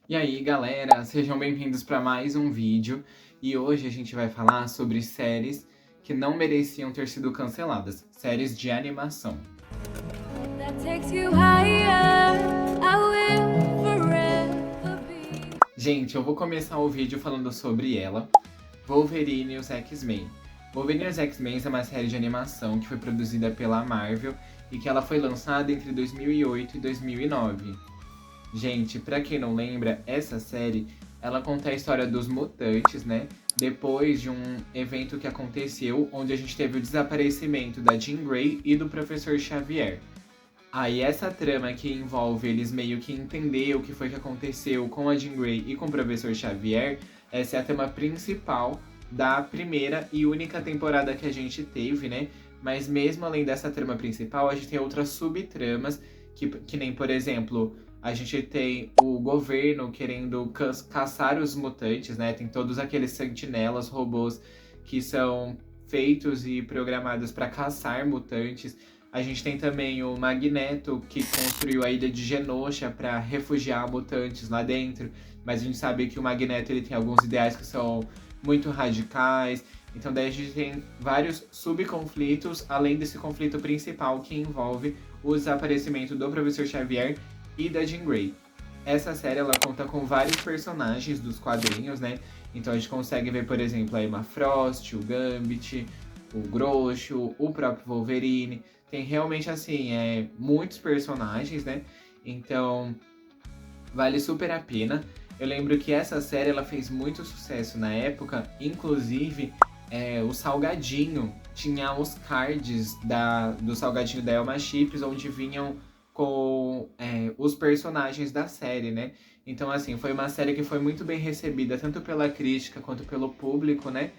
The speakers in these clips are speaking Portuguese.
E aí, galera, sejam bem-vindos para mais um vídeo. E hoje a gente vai falar sobre séries que não mereciam ter sido canceladas, séries de animação. Gente, eu vou começar o vídeo falando sobre ela, Wolverine e os X-Men. Wolverine e os X-Men é uma série de animação que foi produzida pela Marvel e que ela foi lançada entre 2008 e 2009. Gente, pra quem não lembra, essa série, ela conta a história dos mutantes, né? Depois de um evento que aconteceu, onde a gente teve o desaparecimento da Jean Grey e do Professor Xavier. Aí essa trama que envolve eles meio que entender o que foi que aconteceu com a Jean Grey e com o Professor Xavier, essa é a trama principal da primeira e única temporada que a gente teve, né? Mas mesmo além dessa trama principal, a gente tem outras subtramas, que nem, por exemplo, a gente tem o governo querendo caçar os mutantes, né? Tem todos aqueles sentinelas, robôs que são feitos e programados para caçar mutantes. A gente tem também o Magneto, que construiu a ilha de Genosha para refugiar mutantes lá dentro. Mas a gente sabe que o Magneto ele tem alguns ideais que são muito radicais. Então daí a gente tem vários subconflitos, além desse conflito principal que envolve o desaparecimento do Professor Xavier e da Jean Grey. Essa série ela conta com vários personagens dos quadrinhos, né? Então a gente consegue ver, por exemplo, a Emma Frost, o Gambit, o Groucho, o próprio Wolverine. Tem realmente, assim, muitos personagens, né? Então, vale super a pena. Eu lembro que essa série ela fez muito sucesso na época, inclusive o Salgadinho tinha os cards do Salgadinho da Elma Chips, onde vinham com os personagens da série, né? Então, assim, foi uma série que foi muito bem recebida, tanto pela crítica quanto pelo público, né?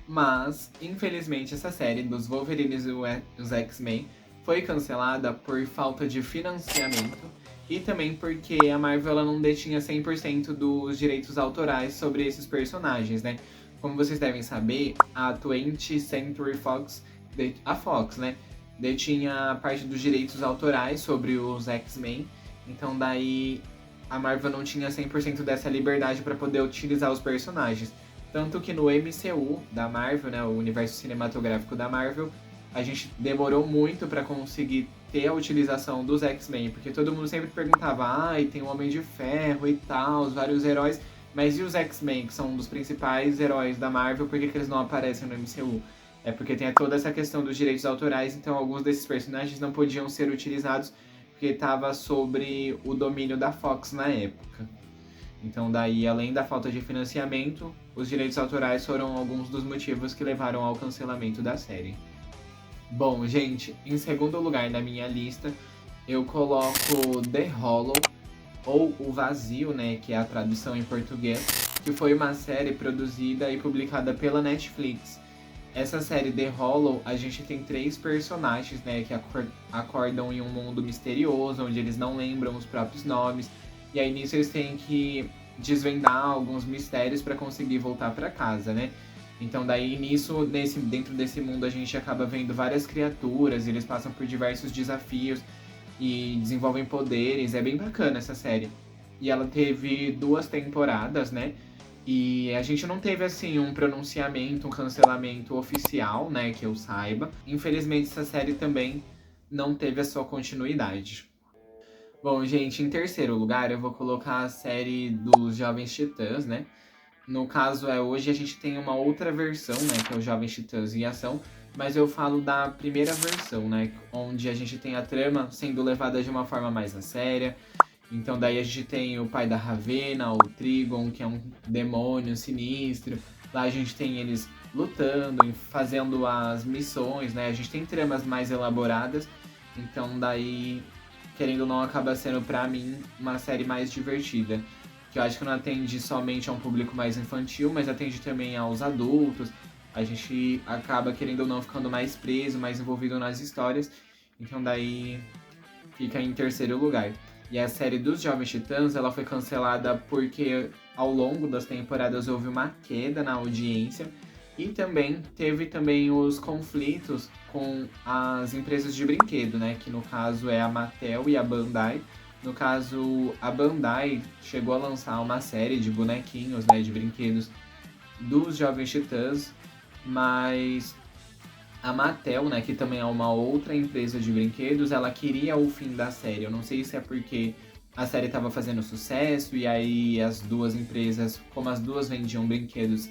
Mas, infelizmente, essa série dos Wolverines e os X-Men foi cancelada por falta de financiamento e também porque a Marvel ela não detinha 100% dos direitos autorais sobre esses personagens, né? Como vocês devem saber, a 20th Century Fox, a Fox, né, detinha parte dos direitos autorais sobre os X-Men, então daí a Marvel não tinha 100% dessa liberdade para poder utilizar os personagens. Tanto que no MCU da Marvel, né, o universo cinematográfico da Marvel, a gente demorou muito para conseguir ter a utilização dos X-Men, porque todo mundo sempre perguntava, tem o Homem de Ferro e tal, os vários heróis, mas e os X-Men, que são um dos principais heróis da Marvel, por que eles não aparecem no MCU? É porque tem toda essa questão dos direitos autorais, então alguns desses personagens não podiam ser utilizados porque estava sobre o domínio da Fox na época. Então daí, além da falta de financiamento, os direitos autorais foram alguns dos motivos que levaram ao cancelamento da série. Bom, gente, em segundo lugar na minha lista, eu coloco The Hollow, ou O Vazio, né, que é a tradução em português, que foi uma série produzida e publicada pela Netflix. Essa série The Hollow, a gente tem 3 personagens, né, que acordam em um mundo misterioso, onde eles não lembram os próprios nomes, e aí nisso eles têm que desvendar alguns mistérios para conseguir voltar para casa, né? Então daí nisso, dentro desse mundo a gente acaba vendo várias criaturas, eles passam por diversos desafios e desenvolvem poderes, é bem bacana essa série. E ela teve 2 temporadas, né? E a gente não teve, assim, um pronunciamento, um cancelamento oficial, né, que eu saiba. Infelizmente, essa série também não teve a sua continuidade. Bom, gente, em terceiro lugar, eu vou colocar a série dos Jovens Titãs, né? No caso, hoje a gente tem uma outra versão, né, que é o Jovens Titãs em Ação, mas eu falo da primeira versão, né, onde a gente tem a trama sendo levada de uma forma mais a séria. Então daí a gente tem o pai da Ravena, o Trigon, que é um demônio sinistro. Lá a gente tem eles lutando, fazendo as missões, né? A gente tem tramas mais elaboradas. Então daí, querendo ou não, acaba sendo pra mim uma série mais divertida. Que eu acho que não atende somente a um público mais infantil, mas atende também aos adultos. A gente acaba, querendo ou não, ficando mais preso, mais envolvido nas histórias. Então daí fica em terceiro lugar. E a série dos Jovens Titãs, ela foi cancelada porque ao longo das temporadas houve uma queda na audiência e também teve também os conflitos com as empresas de brinquedo, né? Que no caso é a Mattel e a Bandai, No caso, a Bandai chegou a lançar uma série de bonequinhos, né, de brinquedos dos Jovens Titãs, mas a Mattel, né, que também é uma outra empresa de brinquedos, ela queria o fim da série. Eu não sei se é porque a série estava fazendo sucesso e aí as duas empresas, como as duas vendiam brinquedos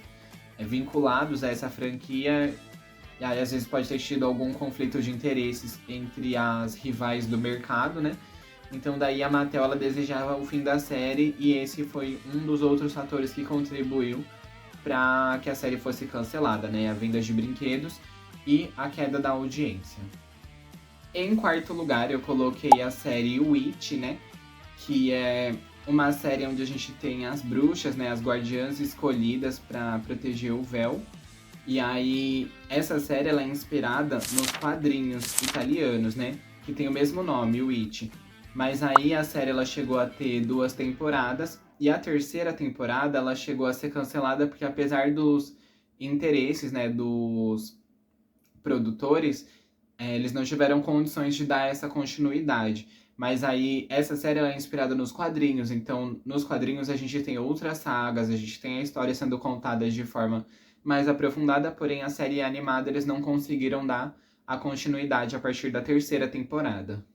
vinculados a essa franquia, e aí às vezes pode ter tido algum conflito de interesses entre as rivais do mercado, né? Então daí a Mattel ela desejava o fim da série e esse foi um dos outros fatores que contribuiu para que a série fosse cancelada, né? A venda de brinquedos e a queda da audiência. Em quarto lugar, eu coloquei a série Witch, né? Que é uma série onde a gente tem as bruxas, né? As guardiãs escolhidas para proteger o véu. E aí, essa série ela é inspirada nos quadrinhos italianos, né? Que tem o mesmo nome, Witch. Mas aí a série ela chegou a ter 2 temporadas e a terceira temporada ela chegou a ser cancelada porque apesar dos interesses, né, dos produtores, eles não tiveram condições de dar essa continuidade. Mas aí essa série ela é inspirada nos quadrinhos, então nos quadrinhos a gente tem outras sagas, a gente tem a história sendo contada de forma mais aprofundada, porém a série animada eles não conseguiram dar a continuidade a partir da terceira temporada.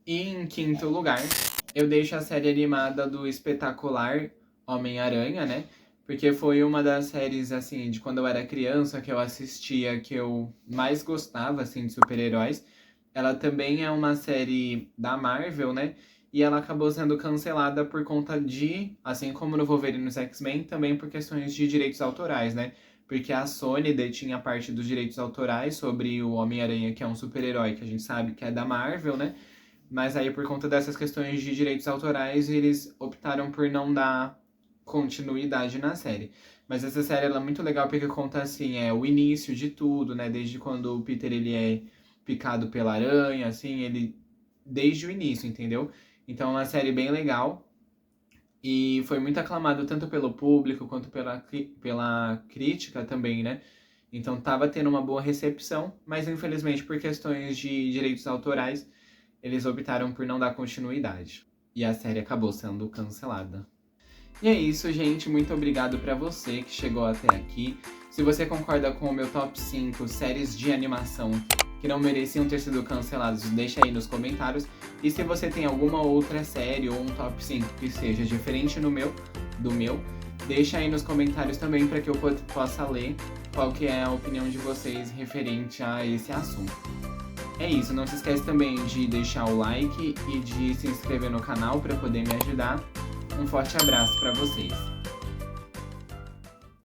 E em quinto lugar, eu deixo a série animada do espetacular Homem-Aranha, né? Porque foi uma das séries, assim, de quando eu era criança que eu assistia, que eu mais gostava, assim, de super-heróis. Ela também é uma série da Marvel, né? E ela acabou sendo cancelada por conta de, assim como no Wolverine e nos X-Men, também por questões de direitos autorais, né? Porque a Sony detinha parte dos direitos autorais sobre o Homem-Aranha, que é um super-herói que a gente sabe que é da Marvel, né? Mas aí, por conta dessas questões de direitos autorais, eles optaram por não dar continuidade na série. Mas essa série ela é muito legal porque conta, assim, o início de tudo, né? Desde quando o Peter ele é picado pela aranha, assim, ele... Desde o início, entendeu? Então é uma série bem legal. E foi muito aclamado tanto pelo público quanto pela crítica também, né? Então tava tendo uma boa recepção, mas infelizmente por questões de direitos autorais, eles optaram por não dar continuidade. E a série acabou sendo cancelada. E é isso, gente. Muito obrigado pra você que chegou até aqui. Se você concorda com o meu top 5 séries de animação que não mereciam ter sido canceladas, deixa aí nos comentários. E se você tem alguma outra série ou um top 5 que seja diferente do meu, deixa aí nos comentários também para que eu possa ler qual que é a opinião de vocês referente a esse assunto. É isso, não se esquece também de deixar o like e de se inscrever no canal para poder me ajudar. Um forte abraço para vocês!